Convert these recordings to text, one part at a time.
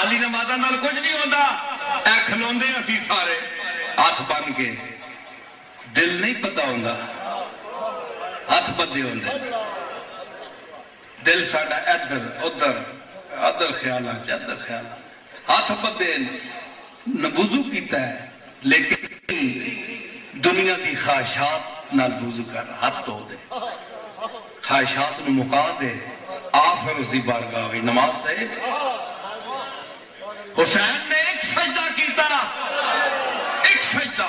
خالی نمازاں نال کچھ نہیں ہوتا. اے کھلوندے اسی سارے ہاتھ بن کے, دل نہیں پتا ہوندا, ہاتھ بدے ہوندے. دل ساڈا ادھر ادھر ادھر خیالات ادھر خیالات, ہاتھ بدے. وضو کیتا ہے لیکن دنیا کی خواہشات نال وضو کر, ہاتھ دھو دے, خواہشات نو مکا دے, آ پھر اس دی بارگاہ ہوئی نماز دے. حسین نے ایک سجدہ کیتا, ایک سجدہ.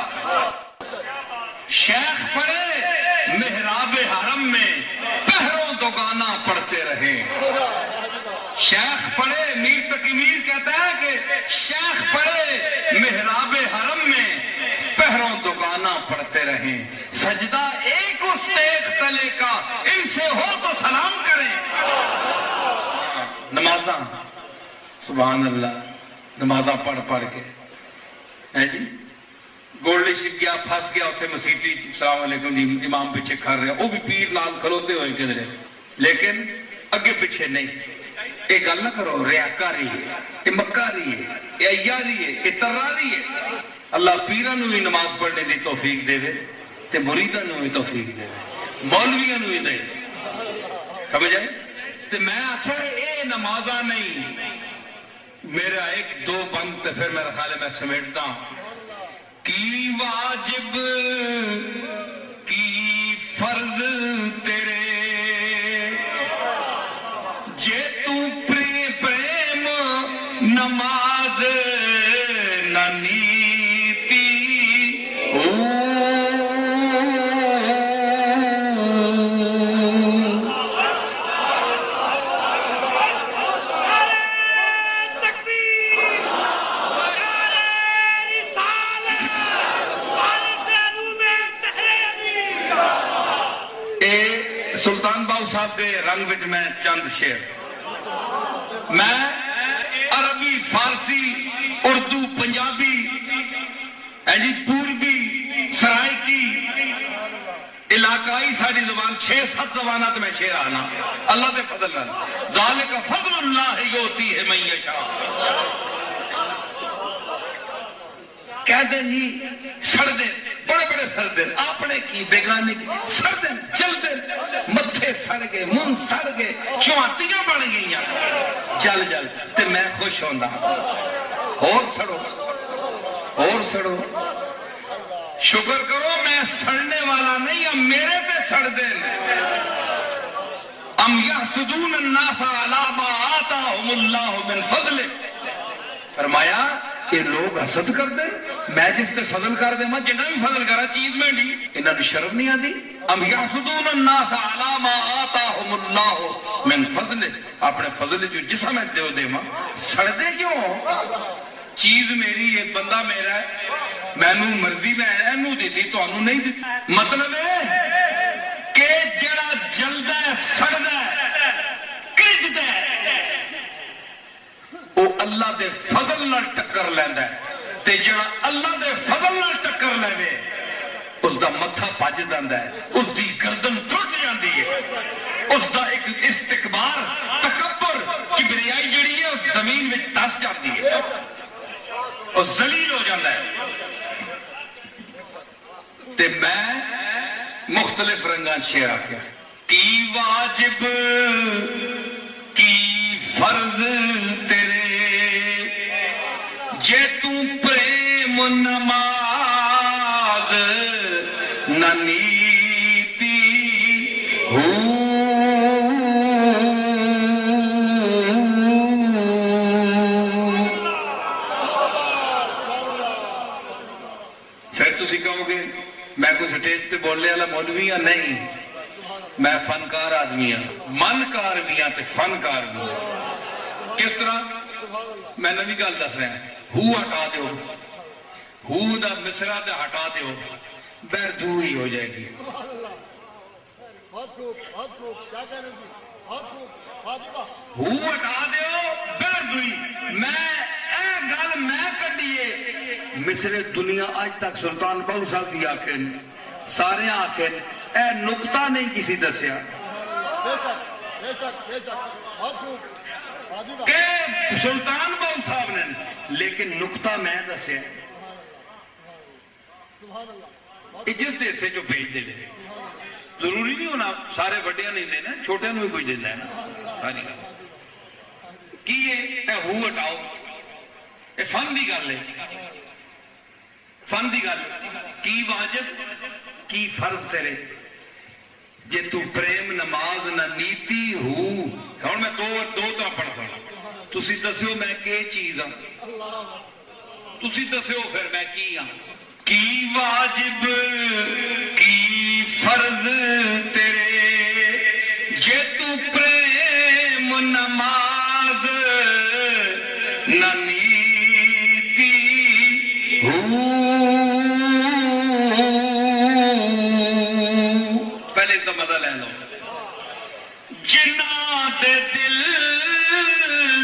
شیخ پڑھے محراب حرم میں پہروں دوگانا پڑھتے رہے. شیخ پڑھے, میر تقی میر کہتا ہے کہ شیخ پڑھے محراب حرم میں پہروں دوگانا پڑھتے رہیں. سجدہ ایک اس ایک تلے کا, ان سے ہو تو سلام کریں. نمازاں سبحان اللہ, نمازاں پڑھ پڑھ کے ہے جی. گولڈ شپ گیا, پھنس گیا اتنے مسیٹی, السلام علیکم جی, امام پیچھے کھڑ رہے, وہ بھی پیر نال کھلوتے ہوئے کدھر, لیکن اگے پیچھے نہیں. یہ گل نہ کرو, ریاکاری ہے, یہ مکاری ہے, یہ عیاری ہے, یہ تراری ہے. اللہ پیراں نو بھی نماز پڑھنے دی توفیق دے تے مریداں نو بھی توفیق دے, مولویاں نو بھی دے. سمجھ آئے؟ تے میں آخیا اے نمازاں نہیں. میرا ایک دو بند تے پھر میرا خیال ہے میں سمیٹتا ہوں. کی واجب کی فرض تیرے, جے تو پریم نماز نہ نیتی سلطان باؤ صاحب کے رنگ وچ میں چند شعر, میں عربی, فارسی, اردو, پنجابی, پوربی, سرائکی, علاقائی ساری زبان 6-7 زبانات میں شعر آنا اللہ دے فضل نال. ذالک فضل اللہ یؤتی ہے من یشاء. کہہ دیں جی سڑ دیں, بڑے بڑے سڑ دیں, اپنے کی بیگانے کی سڑ دیں, چل دیں, متھے سڑ گئے, منہ سڑ گئے, چواتیاں بن گئی, چل جل تے میں خوش ہوندا. اور سڑو, اور سڑو, شکر کرو میں سڑنے والا نہیں, اب میرے پہ سڑ دیں. ام یحسدون الناس علی ما آتاہم اللہ من فضلہ. فرمایا یہ لوگ حسد کر دیں, میں جس تے فضل کر دے, میں جنہیں بھی فضل کرا چیز میں نہیں, انہاں نے شرم نہیں آتی. ام یحسدون الناس علی ما آتاہم اللہ من فضلہ. اپنے فضل جو جسا میں دیو دے ماں سڑ دے کیوں؟ چیز میری ہے, بندہ میرا ہے, میں نو مرضی میں اینو دیتی تو انو نہیں دیتی. مطلب ہے کہ جڑا جلدہ ہے, سڑدہ ہے, کرجدہ ہے, وہ اللہ دے فضل نال ٹکر لیندا ہے, تے جڑا اللہ دے فضل نال ٹکر لے اس دا متھا بج جاندا ہے, اس دی گردن ٹوٹ جاندی ہے, اس دا ایک استکبار, تکبر, کبریائی جڑی ہے اس زمین میں دس جاتی ہے, اور ذلیل ہو جاتا ہے. تے میں مختلف رنگاں شعر آکھیا. کی واجب کی فرض تیرے, جے تو پریم نماز نہ نیتی ہوں. پھر تسی کہو گے میں کوئی سٹیج پہ بولنے والا مولوی ہاں, نہیں, میں فنکار آدمی ہاں, منکار بھی ہاں تے فنکار بھی ہاں. کس طرح؟ میں نوی گل دس رہا, ہو ہٹا دیو, ہو دا مصرع دا ہٹا دیو, بیر دو ہی ہو جائے گی. ہو ہٹا دیو, بیر دو ہی. میں اے گل میں کڈیے, مصر دنیا آج تک سلطان باؤ صاحب بھی آکھن, سارے آکھن, اے نقطہ نہیں کسی دسیا کہ سلطان باؤ مول صاحب نے لیکن نقطہ میں دسیا جس حصے چ بھیجتے ہیں ضروری نہیں ہونا سارے وڈیا نہیں دینا چھوٹے بھی کوئی دینا ہے نا ساری گل کی ہو ہٹاؤ یہ فن کی گل ہے فن کی گل کی واجب کی فرض تیرے جے تو پریم نماز نہ نیتی ہو ہوں میں دو طرح پڑھ سکتا تسی دسو میں کی چیز ہوں تسی دسو پھر میں کی ہوں کی واجب کی فرض تیرے جے تو پریم نماز نہ نیتی ہو پہلے اس کا مزہ لے لو جنہاں دے دل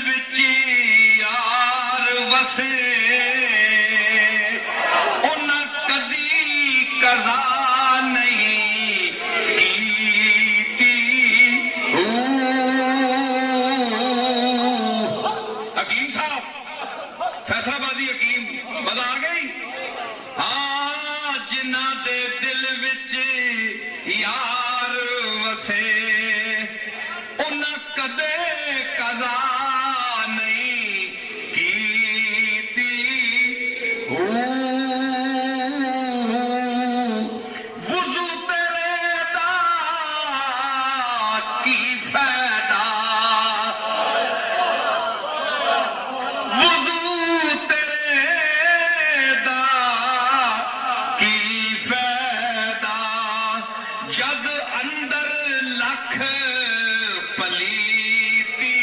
وچ یار وسے انہاں کدی قضا نہیں کیتی ہو حکیم صاحب فیصلہ بازی حکیم مزہ آ گئی ہاں جنہاں دے دل وچ یار وسے انہاں کدے قضا نہیں کیتی ہو وضو تیرے دا کی فائدہ وضو تیرے دا کی فائدہ جد اندر لکھ پلیتی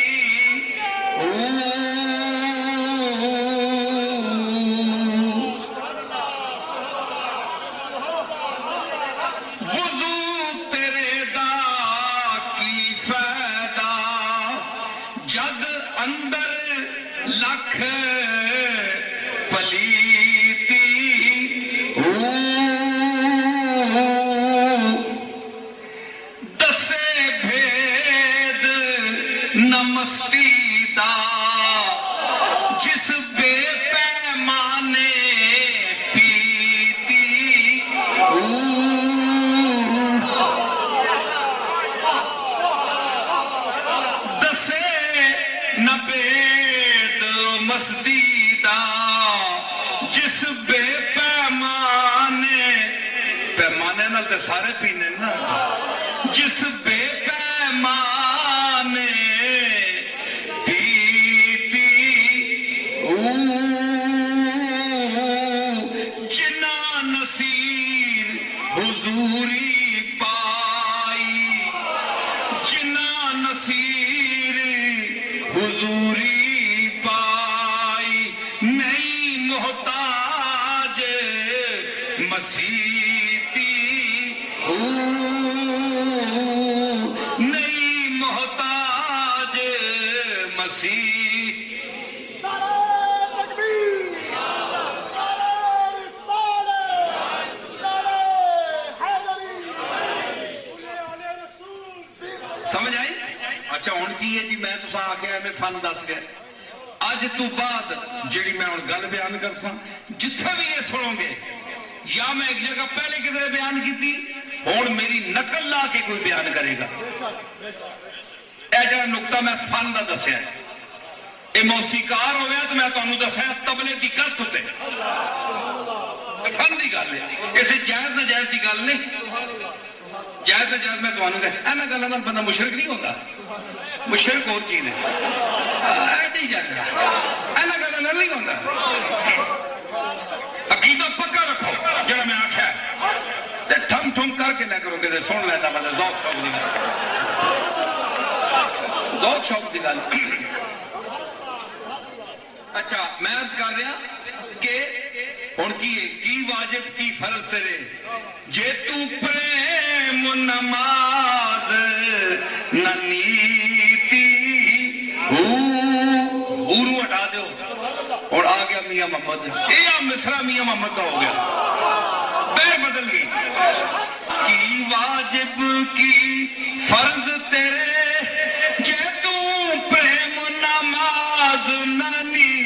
وضو تیرے دا کی فائدہ جد اندر لکھ پلیتی دسے بھید نمستی دا جس بے پیمانے پیتی دسے نہ بید مستی دا جس بے پیمانے پیمانے نال تے سارے پینے نا جس بے پیمانے پیتی جنا نصیر حضوری پائی جنا نصیر حضوری پائی نہیں محتاج مسیتی نہیں محتاج مسیح سمجھ آئی اچھا ہوں کی ہے جی میں تو آخیا میں فن دس گیا اج تو بعد جیڑی میں ہوں گل بیان کر سا جتھے بھی یہ سنو گے یا میں ایک جگہ پہلے کدھر بیان کی تھی ہوں میری نقل لا کے کوئی بیان کرے گا اے جڑا نقطہ میں فن کا دسیا یہ موسیقار ہویا تو میں تمہیں دسیا تبلے کی گت تے فن کی گل ہے اسے جائز ناجائز کی گل نہیں جائز ناجائز میں تمہیں کہ ایسا گلوں کا بندہ مشرک نہیں ہوتا مشرک اور چیز ہے نہیں جانا ایسا گلوں نہیں ہوتا عقیدہ پکا رکھو جڑا میں آخیا ٹھم ٹھم کر کے نہ کرو کہ سن لینا مطلب ذوق شوق کی گل ذوق شوق کی گل اچھا میں عرض کر رہا کہ ہوں کی واجب کی فرض تیرے جے تو پریم نماز نہ نیتی ہو ہٹا دو اور آ گیا میاں محمد یہ مصرا میاں محمد کا ہو گیا پیر بدل گئی کی واجب کی فرض تیرے جے تو پریم نماز نہ نیتی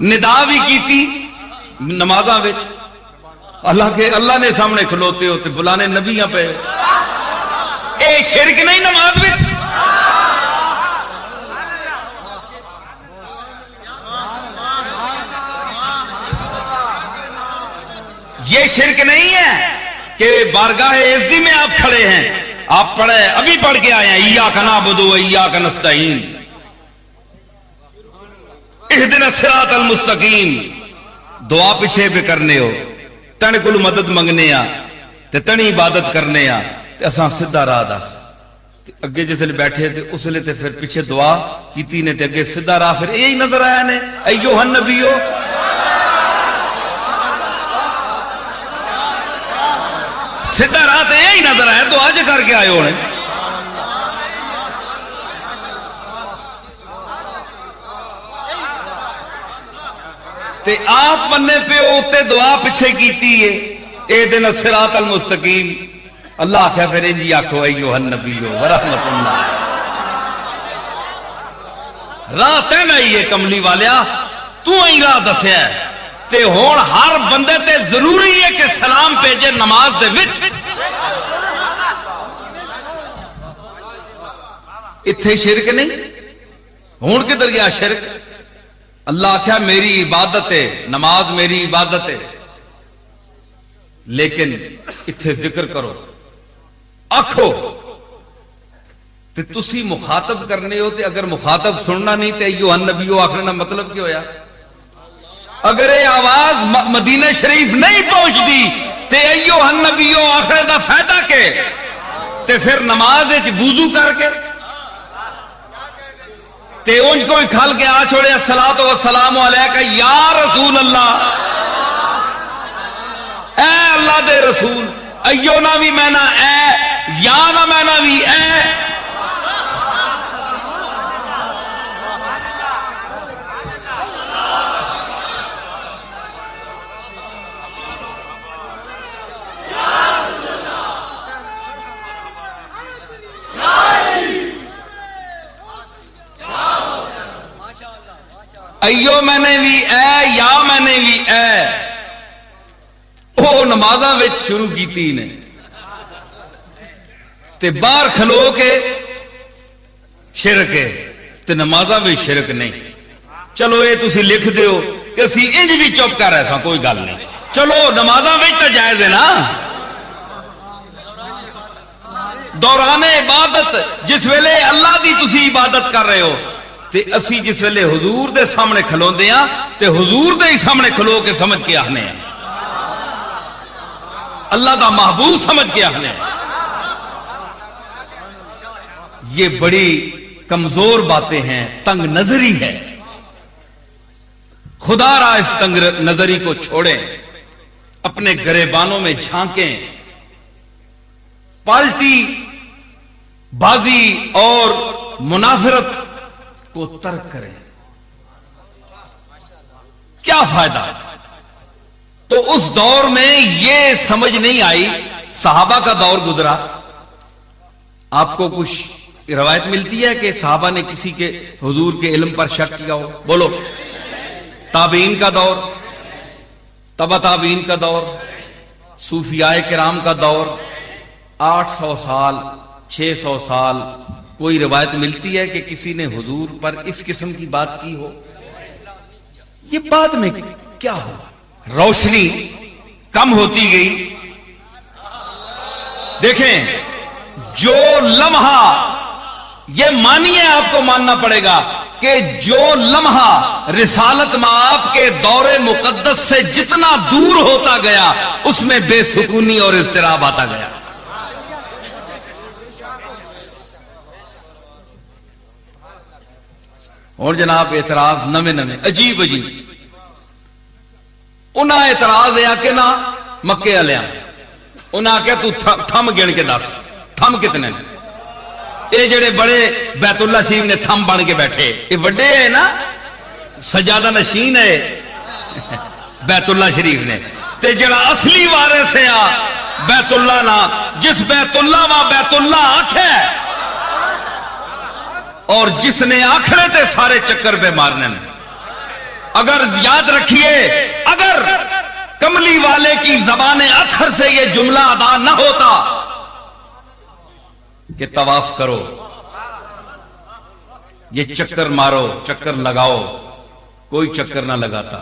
ندا بھی کیتی نمازاں وچ اللہ نے سامنے کھلوتے ہوتے بلانے نبیاں پہ اے شرک نہیں نماز وچ یہ شرک نہیں ہے کہ بارگاہ عزی میں آپ کھڑے ہیں آپ پڑھے ابھی پڑھ کے آئے ہیں ایاک نعبد و ایاک نستعین اہدنا الصراط المستقیم دعا پیچھے پہ کرنے ہو تن کول مدد منگنے آ تے تنی عبادت کرنے آ تے اساں سیدھا راہ دس اگے جس لئے بیٹھے تھے اس لئے تے پھر پیچھے دعا کیتی نے تے اگے سیدھا راہ پھر یہی نظر آیا نے ایوہ النبیو سیدھا راہ تے یہی نظر آیا تو آج کر کے آئے ہونے تے آپ بننے پہ ہوتے دعا پیچھے کیتی ہے اہدنا الصراط المستقیم اللہ کہا پھر انجی آکھو ایوہ النبیو ورحمت اللہ راہ تے نہیں ہے کملی والیا تو ہی راہ دسیا ہے تے ہون ہر بندے تے ضروری ہے کہ سلام پیجے نماز دے وچ اتھے شرک نہیں ہون کدھر گیا شرک اللہ کیا میری عبادت ہے نماز میری عبادت ہے لیکن اتھے ذکر کرو آکھو تے تسی مخاطب کرنے ہو تے اگر مخاطب سننا نہیں تے ایوہ النبیو آخرنا مطلب کیا ہویا اگر یہ آواز مدینہ شریف نہیں پہنچتی تے ایوہ النبیو آخر دا فائدہ کے تے پھر نماز وضو کر کے تے ان کو کھل کے آ چھوڑے الصلاۃ والسلام علیکہ یا رسول اللہ اے اللہ دے رسول ایو نہ بھی میں نہ اے یا نہ میں نہ بھی اے ایو میں نے بھی اے یا میں نے بھی اے وہ نمازاں وچ شروع کیتی نے تے باہر کھلو کے شرک ہے تے نمازاں وچ شرک نہیں چلو یہ تسی لکھ دیو کہ اسی انج بھی چپ کر رہے ساں کوئی گل نہیں چلو نمازاں وچ تے جائز ہے نا دوران عبادت جس ویلے اللہ دی تسی عبادت کر رہے ہو تے اسی جس ویلے حضور دے سامنے کھلو دیا تے حضور دے ہی سامنے کھلو کے سمجھ کے آنے ہیں اللہ دا محبوب سمجھ کے آنے ہیں یہ بڑی کمزور باتیں ہیں تنگ نظری ہے خدا را اس تنگ نظری کو چھوڑیں اپنے گریبانوں میں جھانکیں پالٹی بازی اور منافرت کو ترک کریں کیا فائدہ تو اس دور میں یہ سمجھ نہیں آئی صحابہ کا دور گزرا آپ کو کچھ روایت ملتی ہے کہ صحابہ نے کسی کے حضور کے علم پر شک کیا ہو بولو تابعین کا دور تبع تابعین کا دور صوفیاء کرام کا دور 800 سال 600 سال کوئی روایت ملتی ہے کہ کسی نے حضور پر اس قسم کی بات کی ہو یہ بعد میں کیا ہوا روشنی کم ہوتی گئی دیکھیں جو لمحہ یہ مانیے آپ کو ماننا پڑے گا کہ جو لمحہ رسالت مآب کے دور مقدس سے جتنا دور ہوتا گیا اس میں بے سکونی اور اضطراب آتا گیا اور جناب اعتراض نویں عجیب انہاں اعتراض ہے کہ نہ مکے والیاں انہاں آخیا تو تھم گن کے دس تھم کتنے یہ جڑے بڑے بیت اللہ شریف نے تھم بن کے بیٹھے یہ وڈے ہے نا سجادہ نشین ہے بیت اللہ شریف نے تے جڑا اصلی وارث ہے بیت اللہ نا جس بیت اللہ وا بیت اللہ آکھے اور جس نے آخرے تے سارے چکر پہ مارنے اگر یاد رکھیے، اگر کملی والے کی زبان اطہر سے یہ جملہ ادا نہ ہوتا کہ طواف کرو، یہ چکر مارو، چکر لگاؤ، کوئی چکر نہ لگاتا،